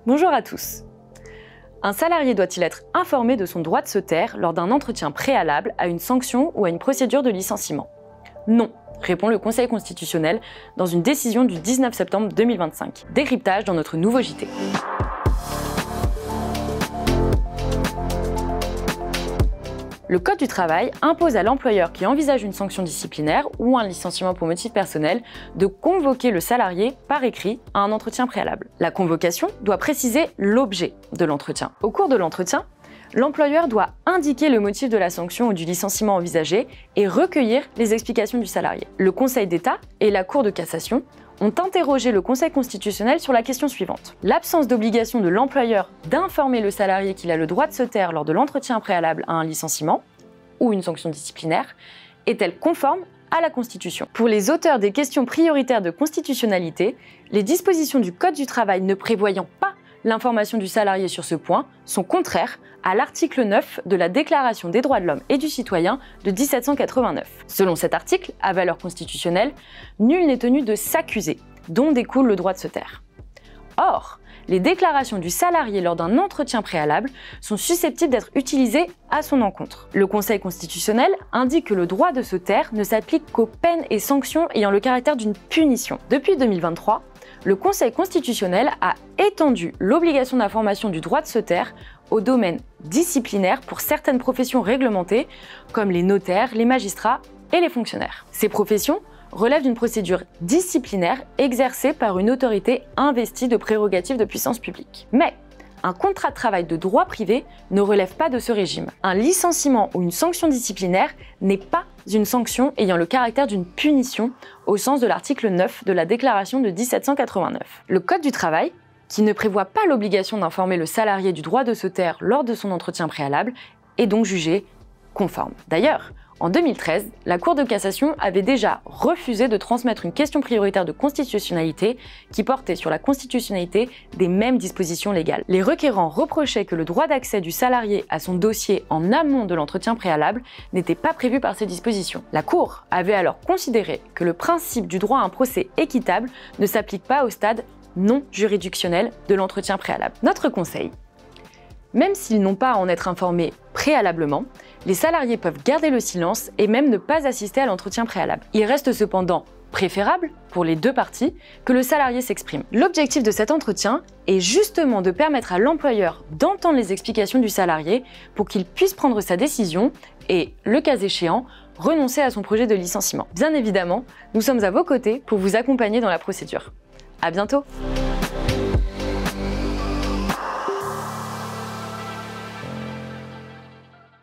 Bonjour à tous. Un salarié doit-il être informé de son droit de se taire lors d'un entretien préalable à une sanction ou à une procédure de licenciement? Non, répond le Conseil constitutionnel dans une décision du 19 septembre 2025. Décryptage dans notre nouveau JT. Le Code du travail impose à l'employeur qui envisage une sanction disciplinaire ou un licenciement pour motif personnel de convoquer le salarié par écrit à un entretien préalable. La convocation doit préciser l'objet de l'entretien. Au cours de l'entretien, l'employeur doit indiquer le motif de la sanction ou du licenciement envisagé et recueillir les explications du salarié. Le Conseil d'État et la Cour de cassation ont interrogé le Conseil constitutionnel sur la question suivante. L'absence d'obligation de l'employeur d'informer le salarié qu'il a le droit de se taire lors de l'entretien préalable à un licenciement ou une sanction disciplinaire est-elle conforme à la Constitution? Pour les auteurs des questions prioritaires de constitutionnalité, les dispositions du Code du travail ne prévoyant pas l'information du salarié sur ce point sont contraires à l'article 9 de la Déclaration des droits de l'homme et du citoyen de 1789. Selon cet article, à valeur constitutionnelle, nul n'est tenu de s'accuser, dont découle le droit de se taire. Or, les déclarations du salarié lors d'un entretien préalable sont susceptibles d'être utilisées à son encontre. Le Conseil constitutionnel indique que le droit de se taire ne s'applique qu'aux peines et sanctions ayant le caractère d'une punition. Depuis 2023, le Conseil constitutionnel a étendu l'obligation d'information du droit de se taire au domaine disciplinaire pour certaines professions réglementées, comme les notaires, les magistrats et les fonctionnaires. Ces professions relèvent d'une procédure disciplinaire exercée par une autorité investie de prérogatives de puissance publique. Mais un contrat de travail de droit privé ne relève pas de ce régime. Un licenciement ou une sanction disciplinaire n'est pas une sanction ayant le caractère d'une punition au sens de l'article 9 de la Déclaration de 1789. Le Code du travail, qui ne prévoit pas l'obligation d'informer le salarié du droit de se taire lors de son entretien préalable, est donc jugé conforme. D'ailleurs, en 2013, la Cour de cassation avait déjà refusé de transmettre une question prioritaire de constitutionnalité qui portait sur la constitutionnalité des mêmes dispositions légales. Les requérants reprochaient que le droit d'accès du salarié à son dossier en amont de l'entretien préalable n'était pas prévu par ces dispositions. La Cour avait alors considéré que le principe du droit à un procès équitable ne s'applique pas au stade non juridictionnel de l'entretien préalable. Notre conseil: même s'ils n'ont pas à en être informés préalablement, les salariés peuvent garder le silence et même ne pas assister à l'entretien préalable. Il reste cependant préférable, pour les deux parties, que le salarié s'exprime. L'objectif de cet entretien est justement de permettre à l'employeur d'entendre les explications du salarié pour qu'il puisse prendre sa décision et, le cas échéant, renoncer à son projet de licenciement. Bien évidemment, nous sommes à vos côtés pour vous accompagner dans la procédure. À bientôt!